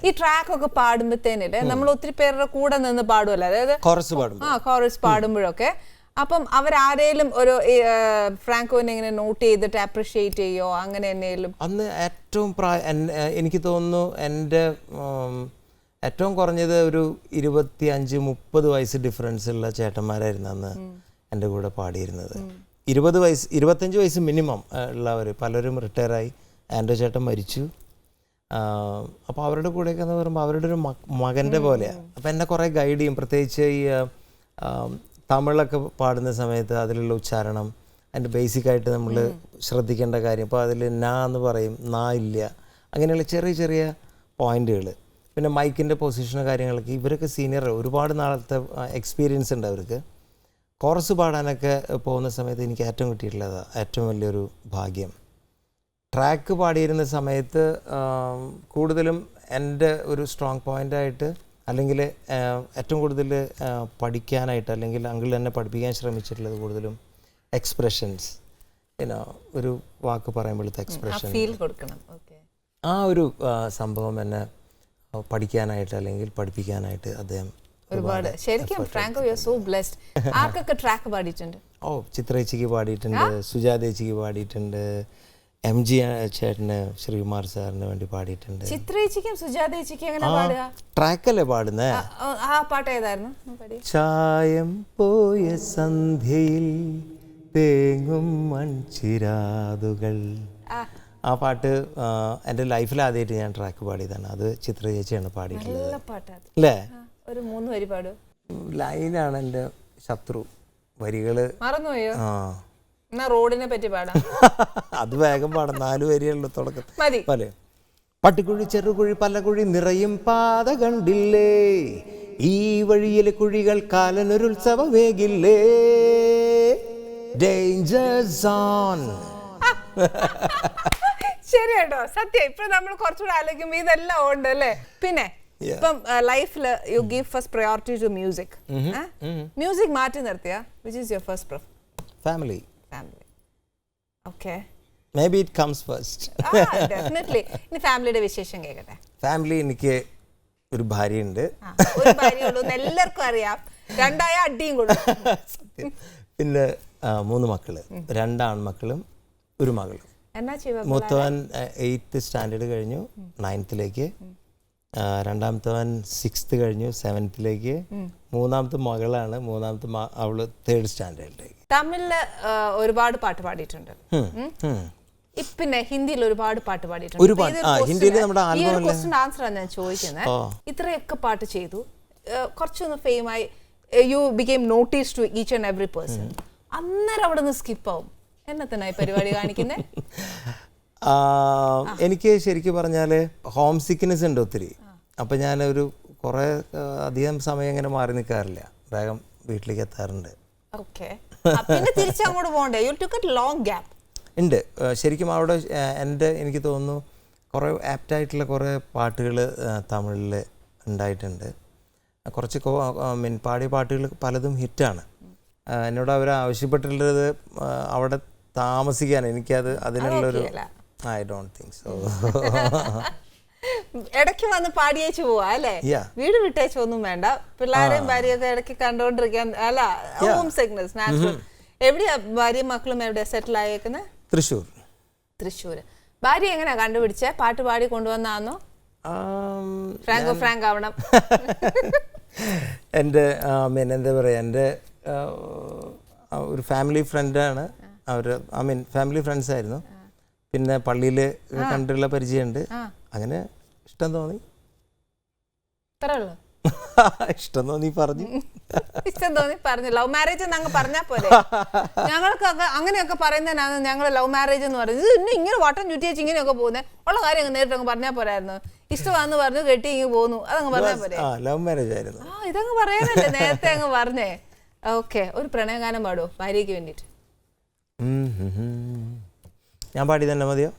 ഈ ട്രാക്ക് ഒക്കെ പാടുമ്പോഴത്തേനില്ലേ നമ്മൾ ഒത്തിരി പേരുടെ കൂടെ നിന്ന് പാടുമല്ലോ, അതായത് കോറസ് പാടുമ്പോഴൊക്കെ അപ്പം അവരാരേലും ഒരു ഫ്രാങ്കോനെ ഇങ്ങനെ നോട്ട് ചെയ്തിട്ട് അപ്രിഷിയേറ്റ് ചെയ്യോ അങ്ങനെ എന്തെങ്കിലും? അന്ന് ഏറ്റവും എനിക്ക് തോന്നുന്നു എൻ്റെ ഏറ്റവും കുറഞ്ഞത് ഒരു 25-30 വയസ്സ് ഡിഫറൻസ് ഉള്ള ചേട്ടന്മാരായിരുന്നു അന്ന് എൻ്റെ കൂടെ പാടിയിരുന്നത്. 25 വയസ്സ് മിനിമം ഉള്ളവർ പലരും റിട്ടയറായി. ആൻഡ്രോ ചേട്ടൻ മരിച്ചു. അപ്പോൾ അവരുടെ കൂടെയൊക്കെ എന്ന് പറയുമ്പോൾ അവരുടെ ഒരു മകൻ്റെ പോലെയാണ്. അപ്പോൾ എന്നെ കുറേ ഗൈഡ് ചെയ്യും. പ്രത്യേകിച്ച് ഈ തമിഴൊക്കെ പാടുന്ന സമയത്ത് അതിലുള്ള ഉച്ചാരണം, അതിൻ്റെ ബേസിക്കായിട്ട് നമ്മൾ ശ്രദ്ധിക്കേണ്ട കാര്യം. അപ്പോൾ അതിൽ നാ എന്ന് പറയും, നാ ഇല്ല, അങ്ങനെയുള്ള ചെറിയ ചെറിയ പോയിന്റുകൾ. പിന്നെ മൈക്കിൻ്റെ പൊസിഷനും കാര്യങ്ങളൊക്കെ ഇവരൊക്കെ സീനിയർ, ഒരുപാട് നാളത്തെ എക്സ്പീരിയൻസ് ഉണ്ട് അവർക്ക്. കോറസ് പാടാനൊക്കെ പോകുന്ന സമയത്ത് എനിക്ക് ഏറ്റവും കിട്ടിയിട്ടുള്ളത് ഏറ്റവും വലിയൊരു ഭാഗ്യം. ട്രാക്ക് പാടിയിരുന്ന സമയത്ത് കൂടുതലും എൻ്റെ ഒരു സ്ട്രോങ് പോയിൻ്റായിട്ട് അല്ലെങ്കിൽ ഏറ്റവും കൂടുതൽ പഠിക്കാനായിട്ട് അല്ലെങ്കിൽ അങ്കിൾ എന്നെ പഠിപ്പിക്കാൻ ശ്രമിച്ചിട്ടുള്ളത് കൂടുതലും എക്സ്പ്രഷൻസ്. ഒരു വാക്ക് പറയുമ്പോഴത്തെ എക്സ്പ്രഷൻ, ആ ഒരു സംഭവം എന്നെ പഠിക്കാനായിട്ട് അല്ലെങ്കിൽ പഠിപ്പിക്കാനായിട്ട് അദ്ദേഹം ഒരുപാട്. ശരിക്കും Franco you are so blessed. ആർക്കൊക്കെ ട്രാക്ക് പാടിയിട്ടുണ്ട്? ചിത്രേച്ചിക്ക് പാടിയിട്ടുണ്ട്, സുജാതേച്ചിക്ക് പാടിയിട്ടുണ്ട്, MG ചേട്ടന് ശ്രീകുമാർ സാറിന് വേണ്ടി പാടിയിട്ടുണ്ട്. ചിത്രേച്ചിക്കും സുജാതേച്ചിക്കും എങ്ങനെ പാടുക? ട്രാക്കല്ലേ പാടുന്നേ? ആ പാട്ട് ഏതായിരുന്നു? ചായം പോയ സന്ധ്യയിൽ തേങ്ങും മൺചിരാതുകൾ. ആ പാട്ട് എൻ്റെ ലൈഫിൽ ആദ്യമായിട്ട് ഞാൻ ട്രാക്ക് പാടിയതാണ്. അത് ചിത്ര ചേച്ചിയാണ് പാടിയിട്ടുള്ളത് അല്ലേ? ഒരു 3 വരി പാടും. ലൈനാണ് എൻ്റെ ശത്രു, വരികള് മറന്നുപോയോ? റോഡിനെ പറ്റി പാടാം. അത് വേഗം പാടാം, 4 വരിയുള്ള തുടക്കത്തിൽ പല പട്ടിക്കുഴി ചെറുകുഴി പലകുഴി നിറയും പാത കണ്ടില്ലേ, ഈ വഴിയിലെ കുഴികൾ കാലനൊരുത്സവ വേഗില്ലേ, ഡേഞ്ചർ സോൺ. ശരി കേട്ടോ, സത്യം. ഇപ്പൊ നമ്മൾ കുറച്ചുകൂടെ ആലോചിക്കുമ്പോ ഇതെല്ലാം ഉണ്ട് അല്ലേ? പിന്നെ ഇപ്പം ലൈഫില് you give first priority to music. Music മാറ്റി നിർത്തിയ which is your first preference? Family. Okay. Maybe it comes first. Definitely. ഇനി ഫാമിലിയുടെ വിശേഷം കേൾക്കട്ടെ. ഫാമിലി, എനിക്ക് ഒരു ഭാര്യയുണ്ട്. ഒരു ഭാര്യയുള്ളൂ, എല്ലാവർക്കും അറിയാം. 2 ആയ അടിയും കൊടുക്കും. പിന്നെ 3 മക്കള്, 2 ആൺമക്കളും 1 മകളും. മൂത്തവൻ 8th സ്റ്റാൻഡേർഡ് കഴിഞ്ഞു, 9th-ലേക്ക്. രണ്ടാമത്തവൻ 6th കഴിഞ്ഞു, 7th-ലേക്ക്. മൂന്നാമത്തെ മകളാണ്, അവള് 3rd സ്റ്റാൻഡേർഡിലേക്ക്. തമിഴില് ഒരുപാട് പാട്ട് പാടിയിട്ടുണ്ട്, പിന്നെ ഹിന്ദിയിൽ ഒരുപാട് പാട്ട് പാടിയിട്ടുണ്ട്. ആൻസർ ആണ് ഞാൻ ചോദിക്കുന്നത്. ഇത്രയൊക്കെ പാട്ട് ചെയ്തു, കുറച്ചൊന്ന് ഫെയിമായി, you become notice to each and every person. അന്നേരം അവിടെ നിന്ന് സ്കിപ്പാവും. എന്നത്തിനായി പരിപാടി കാണിക്കുന്നത്? എനിക്ക് ശരിക്കും പറഞ്ഞാൽ ഹോം സിക്നെസ് ഉണ്ട് ഒത്തിരി. അപ്പം ഞാനൊരു കുറേ അധികം സമയം ഇങ്ങനെ മാറി നിൽക്കാറില്ല, വേഗം വീട്ടിലേക്ക് എത്താറുണ്ട്. ഉണ്ട് ശരിക്കും അവിടെ എനിക്ക് തോന്നുന്നു കുറേ ആപ്റ്റായിട്ടുള്ള കുറേ പാട്ടുകൾ തമിഴിൽ ഉണ്ടായിട്ടുണ്ട്. കുറച്ച് പാടിയ പാട്ടുകൾ പലതും ഹിറ്റാണ്. എന്നോട് അവർ ആവശ്യപ്പെട്ടിട്ടുള്ളത് അവിടെ താമസിക്കാൻ. എനിക്കത് അതിനുള്ളൊരു ഐ ഡോണ്ട് തിങ്ക് സോ. ഇടയ്ക്ക് വന്ന് പാടിയേച്ചു പോവാ അല്ലേ? വീട് വിട്ടേച്ചൊന്നും വേണ്ട, പിള്ളേരെയും ഭാര്യയൊക്കെ ഇടയ്ക്ക് കണ്ടോണ്ടിരിക്കാൻ. അല്ല, ഹോം സിക്നസ് നാച്ചുറൽ. എവിടെയാ ഭാര്യയും മക്കളും എവിടെയാ സെറ്റിൽ ആയേക്കുന്നത്? തൃശ്ശൂര്. ഭാര്യ എങ്ങനെയാ കണ്ടുപിടിച്ചേ? പാട്ട് പാടി കൊണ്ടുവന്നാന്നോ? ഫ്രാങ്ക് ആവണം. എൻ്റെ എന്താ പറയുക, എൻ്റെ ഒരു ഫാമിലി ഫ്രണ്ടാണ് അവർ. ഫാമിലി ഫ്രണ്ട്സ് ആയിരുന്നു. പിന്നെ പള്ളിയിൽ കണ്ടുള്ള പരിചയമുണ്ട്. അങ്ങനെ ഇഷ്ടം തോന്നി. ഇഷ്ടം തോന്നി പറഞ്ഞു. ലവ് മാരേജ് എന്നങ്ങ് പറഞ്ഞാ പോലെ. ഞങ്ങൾക്കൊക്കെ അങ്ങനെയൊക്കെ പറയുന്നതിനാണ് ഞങ്ങൾ ലവ് മാരേജ് എന്ന് പറയുന്നത്. ഇന്ന് ഇങ്ങനെ വട്ടം ചുറ്റിയേച്ച് ഇങ്ങനെയൊക്കെ പോകുന്നത് ഉള്ള കാര്യം അങ്ങ് നേരിട്ട് അങ്ങ് പറഞ്ഞാൽ പോരായിരുന്നു. ഇഷ്ടമാണെന്ന് പറഞ്ഞു കെട്ടി ഇങ്ങ് പോന്നു, അതങ്ങ് പറഞ്ഞാൽ പോരെ. ലവ് മാരേജ് ആയിരുന്നു. ഇതങ്ങ് പറയാനല്ലേ നേരത്തെ അങ്ങ് പറഞ്ഞേ. ഓക്കെ, ഒരു പ്രണയഗാനം പാടുമോ ഭാര്യയ്ക്ക് വേണ്ടിട്ട്? ഞാൻ പാടി തന്നെ മതിയോ?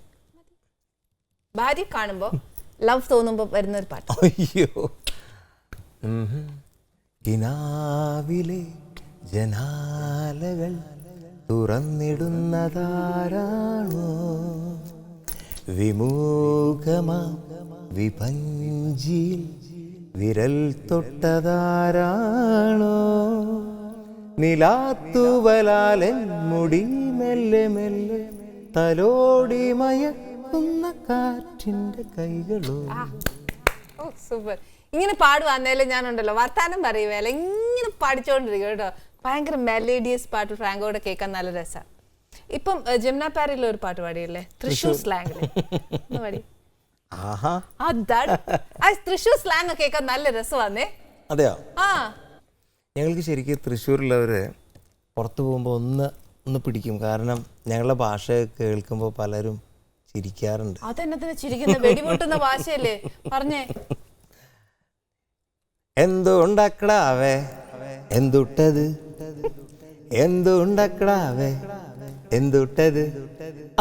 ഭാര്യ കാണുമ്പോ ലവ് തോന്നുമ്പോ വരുന്നൊരു പാട്ട്. അയ്യോ. കിനാവിലെ ജനാലകൾ തുറന്നിടുന്നതാരാണോ, വിമുഖമാ വിപഞ്ചിയിൽ വിരൽ തൊട്ടതാരാണോ നിലാത്തൂവലാലൻ മുടി മെല്ലെ മെല്ലെ തലോടി മയക്കുന്ന കാറ്റിന്റെ കൈകളോ. ഓ സൂപ്പർ. ഇങ്ങനെ പാടുവാന്നേലും ഞാനുണ്ടല്ലോ വർത്താനം പറയുവേല ഇങ്ങനെ പഠിച്ചോണ്ടിരിക്കും കേട്ടോ. ഭയങ്കര മെലേഡിയസ് പാട്ട് ഫ്രാങ്കോടെ കേൾക്കാൻ നല്ല രസമാണ്. ഇപ്പം ജമുന പാരയിൽ ഒരു പാട്ട് പാടിയില്ലേ തൃശ്ശൂർ സ്ലാങ്ങില് പാടി. തൃശ്ശൂർ സ്ലാങ് കേൾക്കാൻ നല്ല രസമാന്നേ. അതെയോ? ആ ഞങ്ങൾക്ക് ശരിക്കും തൃശ്ശൂരുള്ളവര് പുറത്തു പോകുമ്പോൾ ഒന്ന് പിടിക്കും. കാരണം ഞങ്ങളുടെ ഭാഷ കേൾക്കുമ്പോൾ പലരും ചിരിക്കാറുണ്ട്. അതെന്നത്തിന് ചിരിക്കുന്ന വെടിപൊട്ടുന്ന ഭാഷയല്ലേ പറഞ്ഞേ. എന്തുണ്ടക്കടാവേ എന്തുട്ടത് എന്തുണ്ടക്കടാവേ എന്തുട്ടത്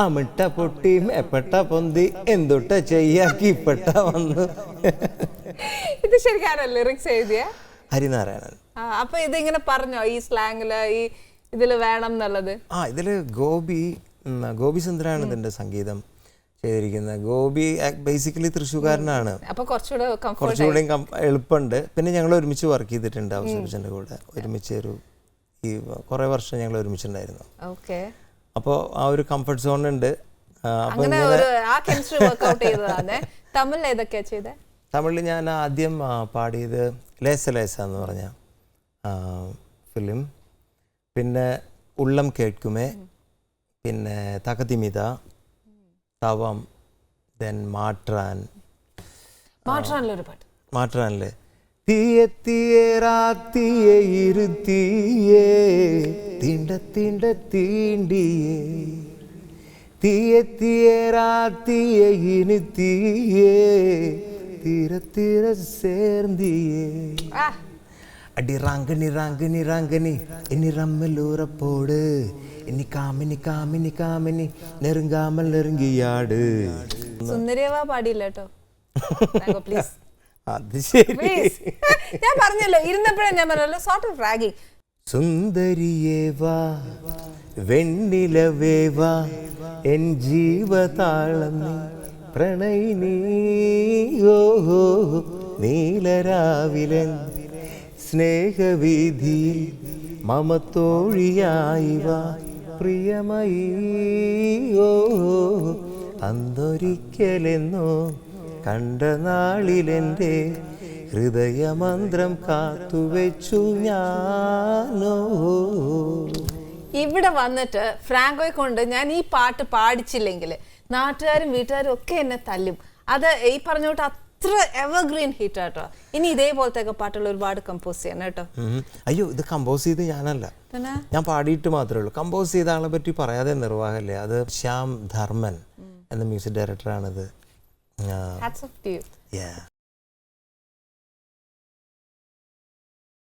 അമിട്ട പൊട്ടി മേപ്പെട്ട പൊന്തി എന്തുട്ട ചെയ്യാക്കി പെട്ട വന്നു. ഇത് ശരിക്കാണോ ലിറിക്സ് എഴുതിയ ഹരിനാരായണൻ? അപ്പൊ ഇത് ഇങ്ങനെ പറഞ്ഞോ ഈ സ്ലാങ്ങില് ഈ ഇതില് വേണം എന്നുള്ളത്? ഇതില് ഗോപി സുന്ദരാണ് ഇതിന്റെ സംഗീതം ചെയ്തിരിക്കുന്നത്. ഗോപി ബേസിക്കലി തൃശ്ശൂർക്കാരനാണ്. കുറച്ചുകൂടെ എളുപ്പമുണ്ട്. പിന്നെ ഞങ്ങൾ ഒരുമിച്ച് വർക്ക് ചെയ്തിട്ടുണ്ട് ഔസേപ്പച്ചൻ്റെ കൂടെ. ഒരുമിച്ച് കുറെ വർഷം ഞങ്ങൾ ഒരുമിച്ചുണ്ടായിരുന്നു. അപ്പോൾ ആ ഒരു കംഫർട്ട് സോൺ ഉണ്ട്. തമിഴിൽ ഞാൻ ആദ്യം പാടിയത് ലേസ ലേസ എന്ന് പറഞ്ഞ ഫിലിം, പിന്നെ ഉള്ളം കേൾക്കുമേ, പിന്നെ തകതിമിത, തവം, ദെൻ മാട്രാനില് തീയെ തീയെ റാത്തിയെ ഇരുത്തിയേ തീണ്ട തീണ്ട തീണ്ടിയേ തീയെ തീയെ റാത്തിയെ ഇനിത്തിയേ തീര തീര சேர்ந்தியே அடி ராங்கனி ராங்கனி ராங்கனி இனி ரம்மலூர போடு இனி காமினி காமினி காமினி நெருங்காமல் நெருங்கியாடு. സുന്ദരിയവാ പാടിയില്ല കേട്ടോ പ്ലീസ്. അത് ശരി, ഞാൻ പറഞ്ഞല്ലോ ഇരുന്നപ്പോഴേ ഞാൻ പറഞ്ഞല്ലോ സോർട്ട് ഓഫ് റാഗിങ്. സുന്ദരിയേവാ വെണ്ണിലവേവാ എൻ ജീവതാളം പ്രണയിനീ ഓഹോ നീലരാവിലൻ സ്നേഹവീതിയിൽ മമത്തോഴിയായി വാ പ്രിയമയീ ഓഹോ അന്നൊരിക്കലെന്നോ കണ്ട നാളിലെൻ്റെ ഹൃദയമന്ത്രം കാത്തുവെച്ചു ഞാനോ. ഇവിടെ വന്നിട്ട് ഫ്രാങ്കോയെ കൊണ്ട് ഞാൻ ഈ പാട്ട് പാടിച്ചില്ലെങ്കിൽ നാട്ടുകാരും വീട്ടുകാരും ഒക്കെ എന്നെ തല്ലും. അത് ഈ പറഞ്ഞോട്ട് അത്ര എവർഗ്രീൻ ഹിറ്റ് ആട്ടോ. ഇനി ഇതേപോലത്തെ പാട്ടുകൾ ഒരുപാട് കമ്പോസ് ചെയ്യണം കേട്ടോ. അയ്യോ, ഇത് കമ്പോസ് ചെയ്ത് ഞാനല്ല, ഞാൻ പാടിയിട്ട് മാത്രമേ ഉള്ളൂ. കമ്പോസ് ചെയ്ത ആളെ പറ്റി പറയാതെ നിർവാഹമല്ലേ. അത് ശ്യാം ധർമ്മൻ എന്ന മ്യൂസിക് ഡയറക്ടറാണിത്.